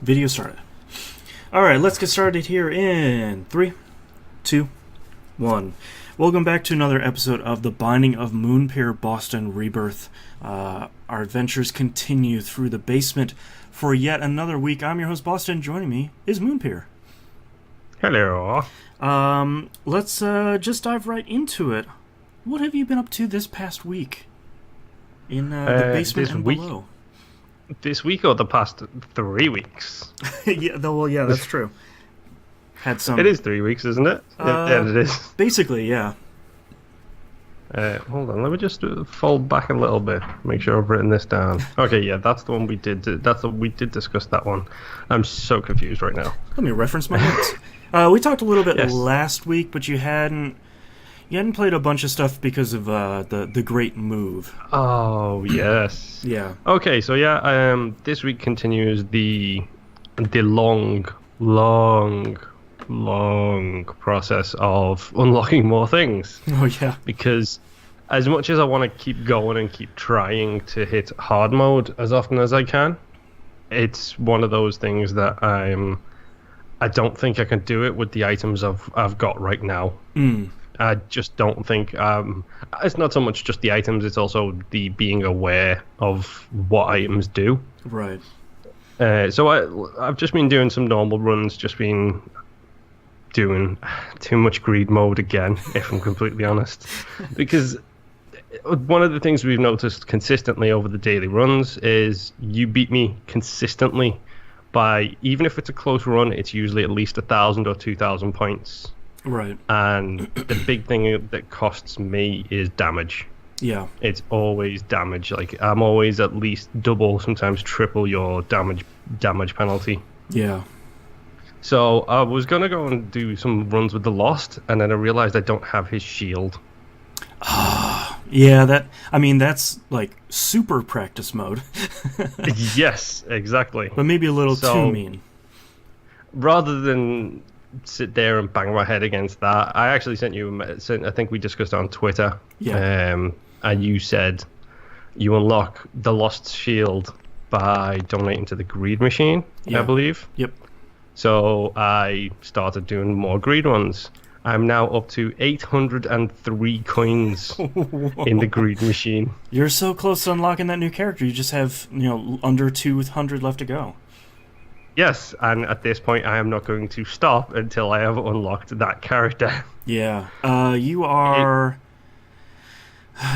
Video started. Alright, let's get started here in 3, 2, 1. Welcome back to another episode of The Binding of Moonpir Boston Rebirth. Our adventures continue through the basement for yet another week. I'm your host, Boston. Joining me is Moonpir. Hello. Let's just dive right into it. What have you been up to this past week in the basement and below? This week or the past 3 weeks? Yeah, that's true. Had some. It is 3 weeks, isn't it? Yeah, it is. Basically, yeah. Hold on, let me just fold back a little bit. Make sure I've written this down. Okay, yeah, that's the one we did. We did discuss that one. I'm so confused right now. Let me reference my notes. We talked a little bit last week, but you hadn't played a bunch of stuff because of the great move. Oh yes. Yeah. Okay, so yeah, this week continues the long process of unlocking more things. Oh yeah. Because as much as I want to keep going and keep trying to hit hard mode as often as I can, it's one of those things that I don't think I can do it with the items I've got right now. I just don't think it's not so much just the items, it's also the being aware of what items do. Right. So I've just been doing some normal runs, just been doing too much greed mode again, if I'm completely honest. Because one of the things we've noticed consistently over the daily runs is you beat me consistently by, even if it's a close run, it's usually at least 1,000 or 2,000 points. Right. And the big thing that costs me is damage. Yeah. It's always damage. Like, I'm always at least double, sometimes triple your damage penalty. Yeah. So I was going to go and do some runs with the Lost, and then I realized I don't have his shield. Yeah, that's like super practice mode. Yes, exactly. But maybe a little too mean. Rather than sit there and bang my head against that, I actually sent you I think we discussed it on Twitter. Yeah. And you said you unlock the Lost Shield by donating to the Greed Machine, I believe. Yep. So I started doing more greed ones. I'm now up to 803 coins in the Greed Machine. You're so close to unlocking that new character. You just have, under 200 left to go. Yes, and at this point I am not going to stop until I have unlocked that character. Yeah. You are...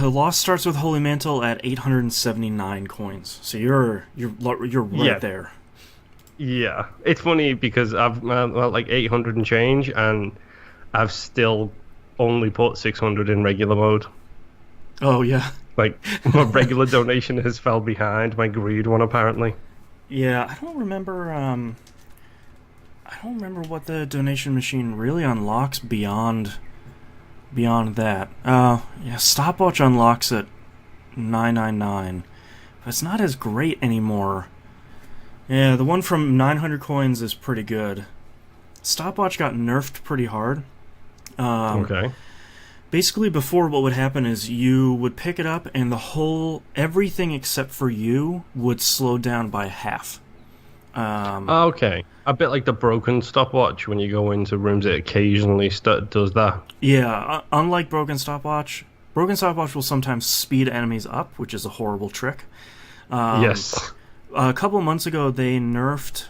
The Lost starts with Holy Mantle at 879 coins. So you're right there. Yeah, it's funny because I've like 800 and change, and I've still only put 600 in regular mode. Oh yeah. Like, my regular donation has fell behind my greed one apparently. Yeah, I don't remember what the donation machine really unlocks beyond that. Stopwatch unlocks at 999. But it's not as great anymore. Yeah, the one from 900 coins is pretty good. Stopwatch got nerfed pretty hard. Okay. Basically, before, what would happen is you would pick it up and everything except for you would slow down by half. Okay. A bit like the broken stopwatch when you go into rooms, it occasionally does that. Yeah, unlike broken stopwatch will sometimes speed enemies up, which is a horrible trick. Yes. A couple months ago, they nerfed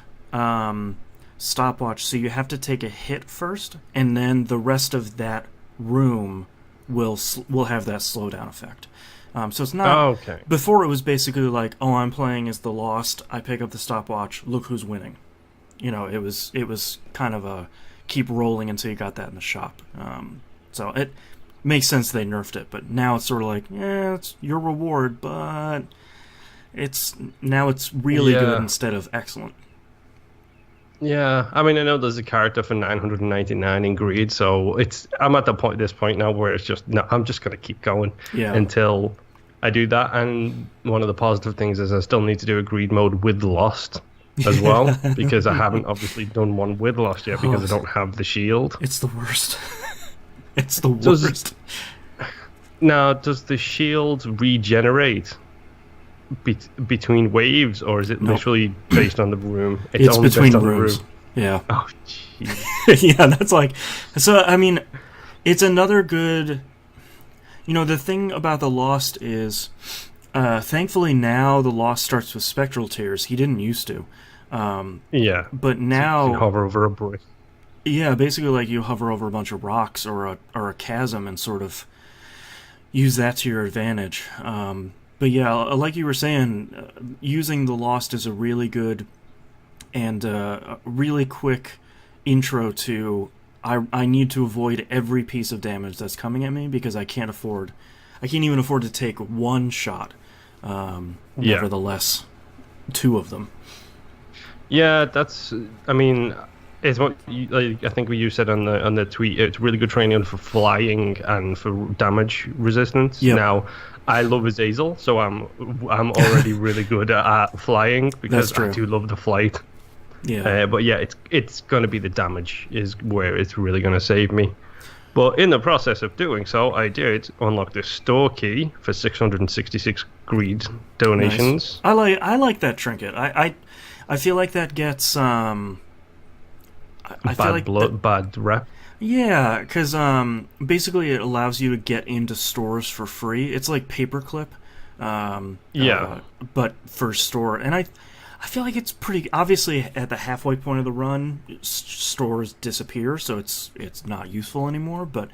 stopwatch, so you have to take a hit first, and then the rest of that room will have that slowdown effect. So it's not... Oh, okay. Before, it was basically like, I'm playing as the Lost, I pick up the stopwatch, look who's winning. It was kind of a keep rolling until you got that in the shop. So it makes sense they nerfed it, but now it's sort of like, it's your reward, but... It's really good instead of excellent. Yeah, I mean, I know there's a character for 999 in greed, so I'm at this point now where it's just, no, I'm just going to keep going until I do that. And one of the positive things is I still need to do a greed mode with Lost as well, because I haven't obviously done one with Lost yet because I don't have the shield. It's the worst. It's the worst. Now, does the shield regenerate between waves, or is it Nope. literally based on the room? It's only between based on rooms. the room. Yeah. Oh, jeez. Yeah, that's like... So, I mean, it's another good... You know, the thing about the Lost is... thankfully now the Lost starts with spectral tears. He didn't used to. Yeah. But So you now... can hover over a brick. Yeah, basically like you hover over a bunch of rocks or a chasm and sort of use that to your advantage. But yeah, like you were saying, using the Lost is a really good and really quick intro to I need to avoid every piece of damage that's coming at me because I can't even afford to take one shot. Nevertheless, two of them. Yeah, that's. I mean, it's what like I think what you said on the tweet. It's really good training for flying and for damage resistance. Yep. Now, I love Azazel, so I'm already really good at flying because I do love the flight. Yeah. But yeah, it's going to be the damage is where it's really going to save me. But in the process of doing so, I did unlock the store key for 666 greed donations. Nice. I like that trinket. I feel like that gets I feel like bad rep. Yeah, because basically it allows you to get into stores for free. It's like paperclip, but for store. And I feel like it's pretty obviously at the halfway point of the run, stores disappear, so it's not useful anymore. But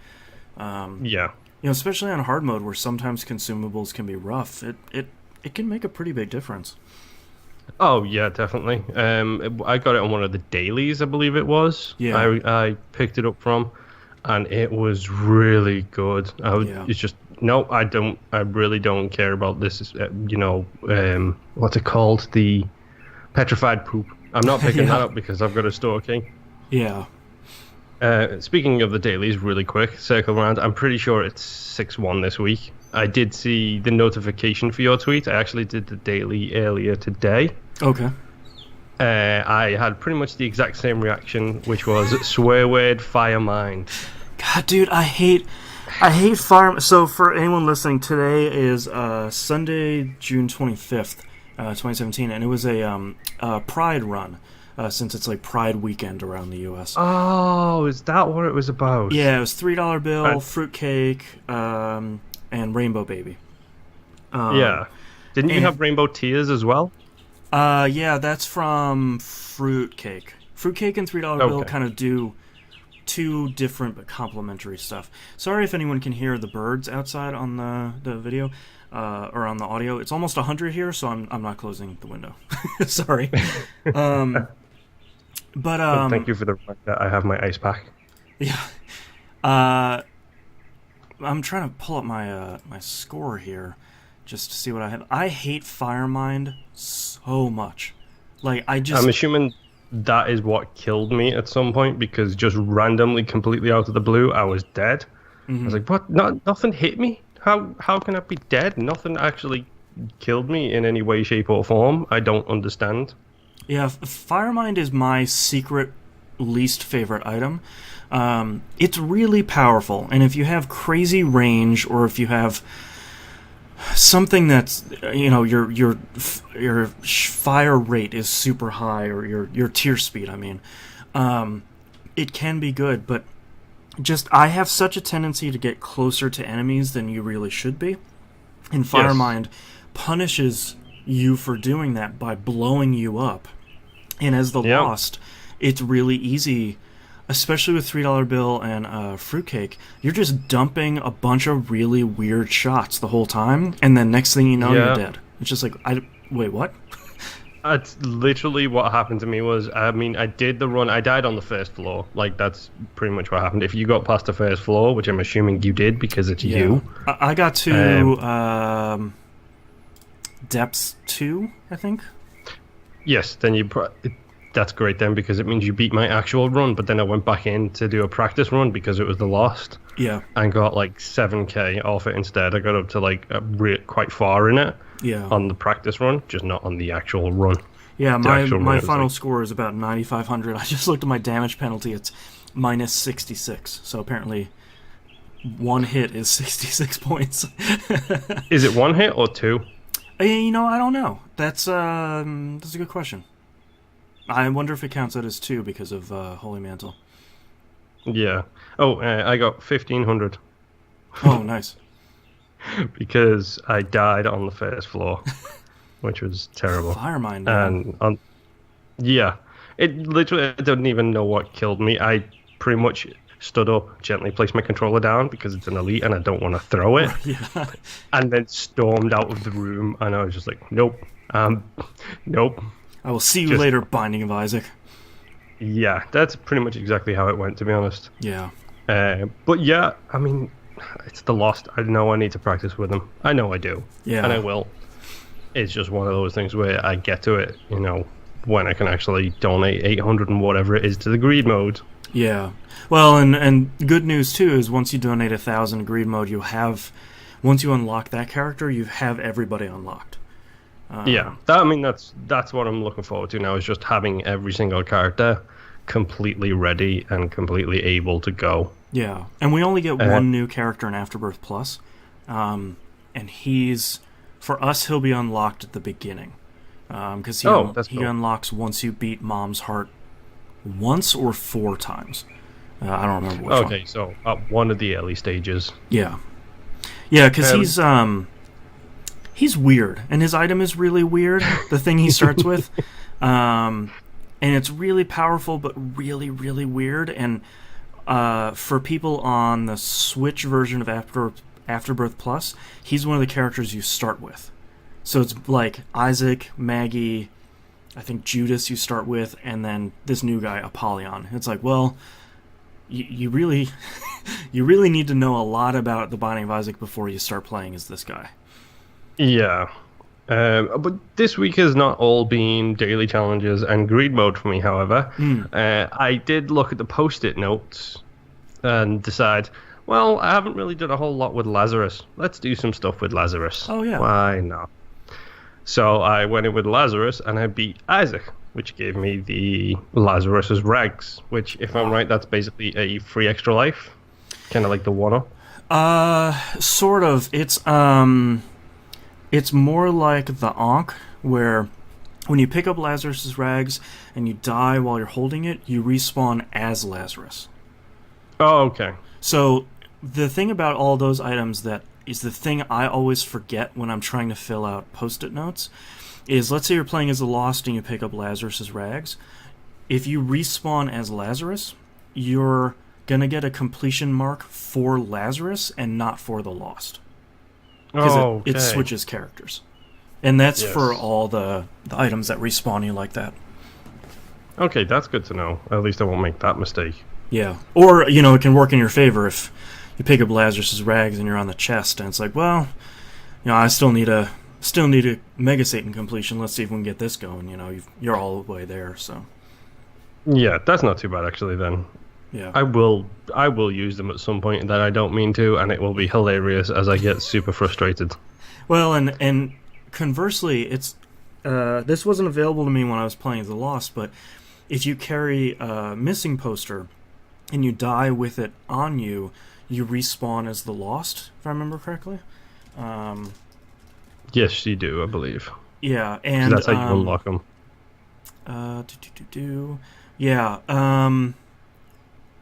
you know, especially on hard mode where sometimes consumables can be rough, it can make a pretty big difference. Oh yeah, definitely. I got it on one of the dailies, I believe it was. Yeah. I picked it up from, and it was really good. It's just no, I don't. I really don't care about this. What's it called? The petrified poop. I'm not picking that up because I've got a store key. Yeah. Speaking of the dailies, really quick circle around. I'm pretty sure it's 6-1 this week. I did see the notification for your tweet. I actually did the daily earlier today. Okay. I had pretty much the exact same reaction, which was swear word fire mind. God, dude, I hate fire. So for anyone listening, today is Sunday, June 25th, 2017, and it was a Pride run. Since it's like Pride weekend around the U.S. Oh, is that what it was about? Yeah, it was $3 bill, fruitcake, and Rainbow Baby. Yeah. Didn't you have Rainbow Tears as well? Yeah, that's from Fruitcake. Fruitcake and $3 bill kind of do two different but complementary stuff. Sorry if anyone can hear the birds outside on the video or on the audio. It's almost 100 here, so I'm not closing the window. Sorry. But thank you for the reminder. I have my ice pack. Yeah. I'm trying to pull up my my score here just to see what I have. I hate Firemind so much. Like I'm assuming that is what killed me at some point because just randomly, completely out of the blue, I was dead. Mm-hmm. I was like, "What? Nothing hit me? How can I be dead? Nothing actually killed me in any way, shape, or form. I don't understand." Yeah, Firemind is my secret least favorite item. It's really powerful, and if you have crazy range, or if you have something that's, you know, your fire rate is super high, or your tier speed, I mean, it can be good, but just I have such a tendency to get closer to enemies than you really should be, and Firemind punishes you for doing that by blowing you up. And as the Lost, it's really easy, especially with $3 bill and fruitcake. You're just dumping a bunch of really weird shots the whole time, and then next thing you know, you're dead. It's just like, wait, what? That's literally what happened to me. I did the run. I died on the first floor. Like, that's pretty much what happened. If you got past the first floor, which I'm assuming you did because it's you. I got to depths 2, I think. Yes, then that's great then because it means you beat my actual run. But then I went back in to do a practice run because it was the Lost. Yeah. And got like 7k off it instead. I got up to like quite far in it. Yeah. On the practice run, just not on the actual run. Yeah, my final score is about 9,500. I just looked at my damage penalty. It's minus 66. So apparently, one hit is 66 points. Is it one hit or two? I don't know. That's a good question. I wonder if it counts out as 2 because of Holy Mantle. Yeah. Oh, I got 1,500 Oh, nice. because I died on the first floor, which was terrible. Fire mine down. And yeah, it literally, I don't even know what killed me. I pretty much stood up, gently placed my controller down because it's an elite and I don't want to throw it, Yeah. and then stormed out of the room. And I was just like, nope, nope. I will see you later, Binding of Isaac. Yeah, that's pretty much exactly how it went, to be honest. Yeah. But yeah, I mean, it's the Lost. I know I need to practice with them. I know I do. Yeah. And I will. It's just one of those things where I get to it, when I can actually donate 800 and whatever it is to the greed mode. Yeah. Well, and good news too is once you donate 1,000 greed mode, once you unlock that character, you have everybody unlocked. Yeah, that's what I'm looking forward to now, is just having every single character completely ready and completely able to go. Yeah, and we only get one new character in Afterbirth Plus, and for us, he'll be unlocked at the beginning, because he unlocks once you beat Mom's Heart once or 4 times. I don't remember which one. Okay, so at one of the early stages. Yeah, because he's weird, and his item is really weird. The thing he starts with, and it's really powerful, but really, really weird. And for people on the Switch version of Afterbirth Plus, he's one of the characters you start with. So it's like Isaac, Maggie, I think Judas you start with, and then this new guy, Apollyon. It's like, well, you really, you really need to know a lot about the Binding of Isaac before you start playing as this guy. Yeah. But this week has not all been daily challenges and greed mode for me, however. I did look at the post-it notes and decide, well, I haven't really done a whole lot with Lazarus. Let's do some stuff with Lazarus. Oh, yeah. Why not? So I went in with Lazarus and I beat Isaac, which gave me the Lazarus's Rags, which, if I'm right, that's basically a free extra life. Kind of like the one-up. Sort of. It's more like the Ankh, where when you pick up Lazarus's Rags and you die while you're holding it, you respawn as Lazarus. Oh, okay. So the thing about all those items that is the thing I always forget when I'm trying to fill out post-it notes is, let's say you're playing as the Lost and you pick up Lazarus's Rags. If you respawn as Lazarus, you're gonna get a completion mark for Lazarus and not for the Lost. Because it switches characters. And that's for all the items that respawn you like that. Okay, that's good to know. At least I won't make that mistake. Yeah. Or, it can work in your favor if you pick up Lazarus's Rags and you're on the chest, and it's like, well, I still need a Mega Satan completion. Let's see if we can get this going. You're all the way there, so. Yeah, that's not too bad, actually, then. Yeah. I will use them at some point that I don't mean to, and it will be hilarious as I get super frustrated. Well, and conversely, it's this wasn't available to me when I was playing The Lost, but if you carry a missing poster and you die with it on you, you respawn as The Lost, if I remember correctly. Yes, you do, I believe. Yeah, and that's how you unlock them. Yeah,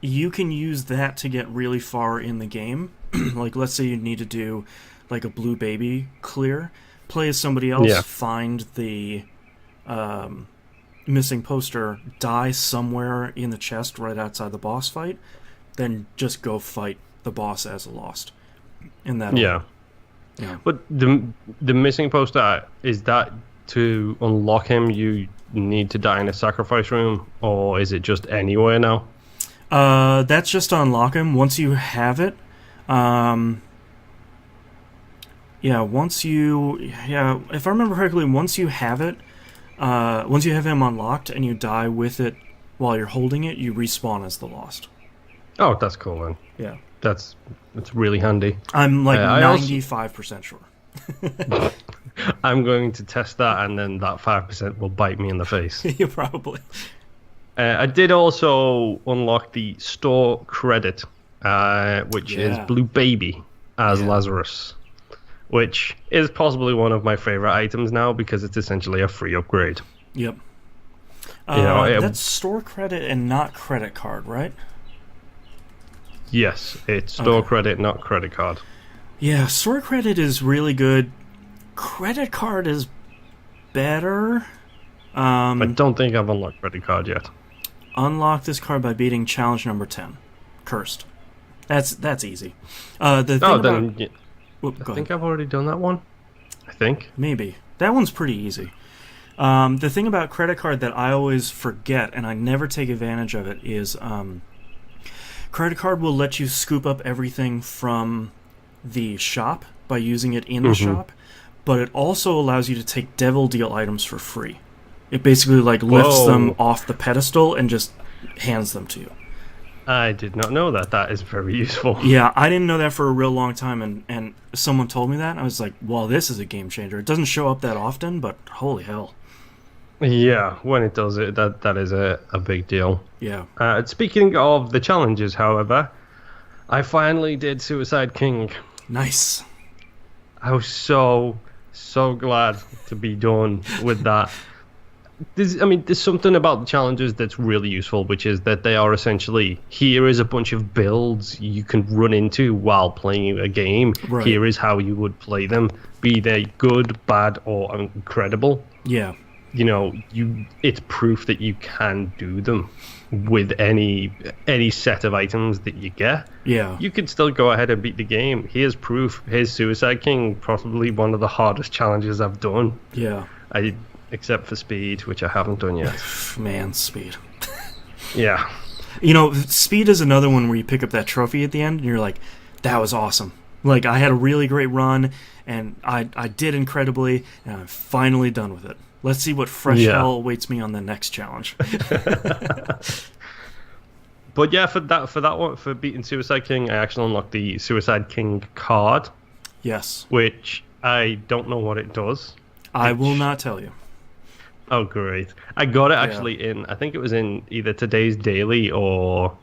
you can use that to get really far in the game. Like, let's say you need to do like a blue baby clear, play as somebody else, find the missing poster, die somewhere in the chest right outside the boss fight, then just go fight the boss as a Lost. And that yeah. But the missing poster, is that to unlock him you need to die in a sacrifice room, or is it just anywhere now? That's just to unlock him. Once you have it, if I remember correctly, once you have it, once you have him unlocked and you die with it while you're holding it, you respawn as the Lost. Oh, that's cool then. Yeah. That's really handy. I'm like 95% sure. I'm going to test that, and then that 5% will bite me in the face. You probably. I did also unlock the store credit, which is Blue Baby as Lazarus, which is possibly one of my favorite items now because it's essentially a free upgrade. Yep. It- That's store credit and not credit card, right? Yes, it's store Okay. credit, not credit card. Yeah, store credit is really good. Credit card is better. I don't think I've unlocked credit card yet. Unlock this card by beating challenge number 10. Cursed. That's easy. The thing Oh, about, then yeah, Whoop, I go think ahead. I've already done that one. I think. Maybe. That one's pretty easy. The thing about credit card that I always forget, and I never take advantage of it, is credit card will let you scoop up everything from the shop by using it in the shop, but it also allows you to take Devil Deal items for free. It basically lifts Whoa. them off the pedestal and just hands them to you. I did not know that. That is very useful. Yeah, I didn't know that for a real long time, and someone told me that, and I was like, well, this is a game changer. It doesn't show up that often, but holy hell. Yeah, when it does it, that is a big deal. Yeah. Speaking of the challenges, however, I finally did Suicide King. Nice. I was so glad to be done with that. There's something about the challenges that's really useful, which is that they are essentially, here is a bunch of builds you can run into while playing a game. Right. Here is how you would play them, be they good, bad, or incredible. Yeah. It's proof that you can do them with any set of items that you get. Yeah. You could still go ahead and beat the game. Here's proof. Here's Suicide King, possibly one of the hardest challenges I've done. Yeah. Except for speed, which I haven't done yet. Man, speed. Yeah. Speed is another one where you pick up that trophy at the end and you're like, that was awesome. Like, I had a really great run and I did incredibly and I'm finally done with it. Let's see what fresh hell awaits me on the next challenge. But yeah, for that one, for beating Suicide King, I actually unlocked the Suicide King card, Yes. which I don't know what it does. I will not tell you. Oh, great. I got it actually I think it was in either today's daily or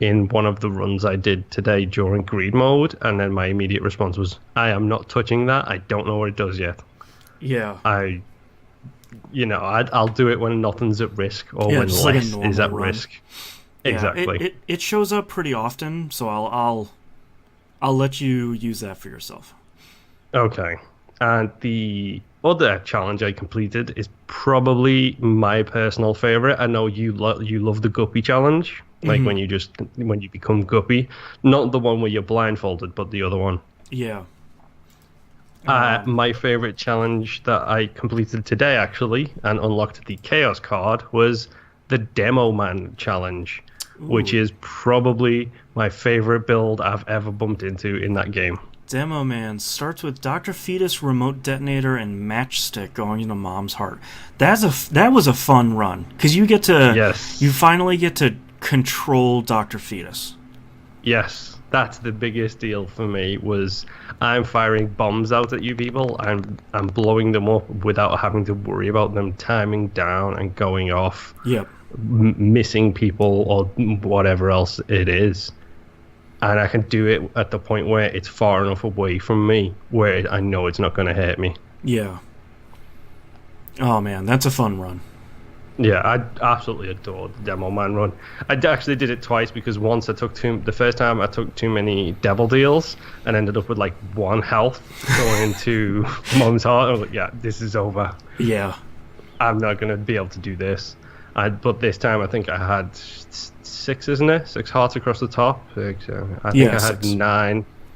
in one of the runs I did today during greed mode, and then my immediate response was, I am not touching that. I don't know what it does yet. Yeah. I'll do it when nothing's at risk or when just like a less normal is at run. risk. Yeah, Exactly. It shows up pretty often, so I'll let you use that for yourself. Okay. And the other challenge I completed is probably my personal favorite. I know you love the Guppy challenge, like when you become Guppy, not the one where you're blindfolded, but the other one. Yeah. My favorite challenge that I completed today, actually, and unlocked the Chaos card, was the Demo Man challenge, which is probably my favorite build I've ever bumped into in that game. Demo Man starts with Dr. Fetus, Remote Detonator, and Matchstick going into Mom's Heart. That was a fun run, because you finally get to control Dr. Fetus. Yes, that's the biggest deal for me, was I'm firing bombs out at you people, I'm blowing them up without having to worry about them timing down and going off, Yep. missing people or whatever else it is. And I can do it at the point where it's far enough away from me where I know it's not going to hurt me. Yeah. Oh man, that's a fun run. Yeah, I absolutely adore the Demo Man run. I actually did it twice because once the first time I took too many devil deals and ended up with like 1 health going into Mom's Heart. I was like, yeah, this is over. Yeah. I'm not going to be able to do this. But this time I think I had 6, isn't it? 6 hearts across the top. I think I had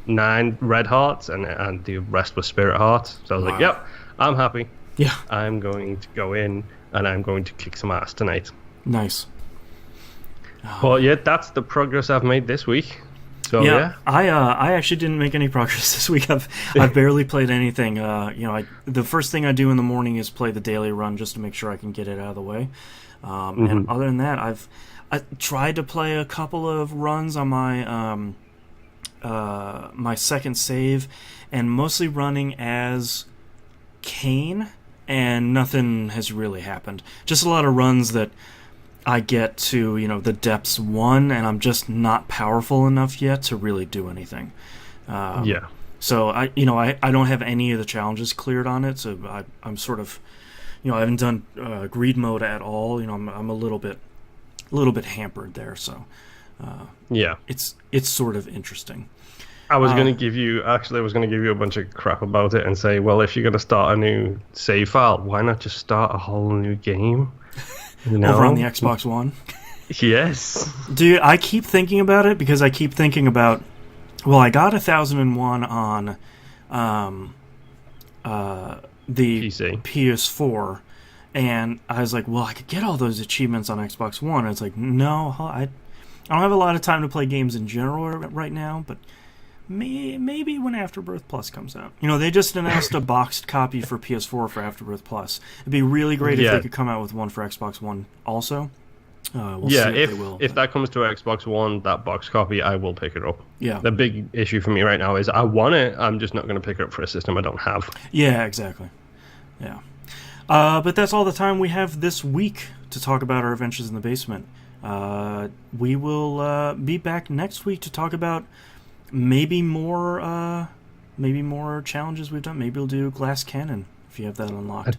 9 red hearts and the rest were spirit hearts. So I was like, yep, I'm happy. Yeah. I'm going to go in and I'm going to kick some ass tonight. Nice. Well, yeah, that's the progress I've made this week. So yeah. I actually didn't make any progress this week. I've barely played anything. The first thing I do in the morning is play the daily run just to make sure I can get it out of the way. And other than that, I tried to play a couple of runs on my my second save, and mostly running as Kane, and nothing has really happened. Just a lot of runs that I get to, the depths 1, and I'm just not powerful enough yet to really do anything. Yeah. So I don't have any of the challenges cleared on it. So I'm sort of, I haven't done greed mode at all. I'm a little bit hampered there. So Yeah. it's sort of interesting. I was going to give you a bunch of crap about it and say, well, if you're going to start a new save file, why not just start a whole new game? Over on the Xbox One. Yes. Dude, I keep thinking about it because I keep thinking about, well, I got 1001 on the PC. PS4, and I was like, well, I could get all those achievements on Xbox One. And it's like, no, I don't have a lot of time to play games in general right now, but maybe when Afterbirth Plus comes out. They just announced a boxed copy for PS4 for Afterbirth Plus. It'd be really great if they could come out with one for Xbox One also. We'll see if they will. If that comes to Xbox One, that box copy, I will pick it up. Yeah. The big issue for me right now is I want it, I'm just not going to pick it up for a system I don't have. Yeah, exactly. Yeah. But that's all the time we have this week to talk about our adventures in the basement. We will be back next week to talk about maybe more challenges we've done. Maybe we'll do Glass Cannon if you have that unlocked.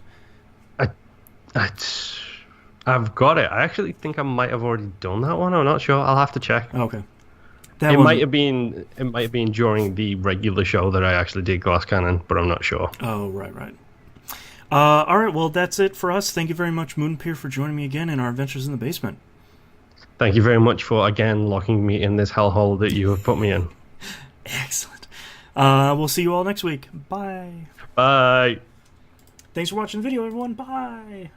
I've got it. I actually think I might have already done that one. I'm not sure. I'll have to check. Okay. It might have been during the regular show that I actually did Glass Cannon, but I'm not sure. Oh, right. All right, well, that's it for us. Thank you very much, Moonpir, for joining me again in our adventures in the basement. Thank you very much for, again, locking me in this hellhole that you have put me in. Excellent. We'll see you all next week. Bye. Bye. Thanks for watching the video, everyone. Bye.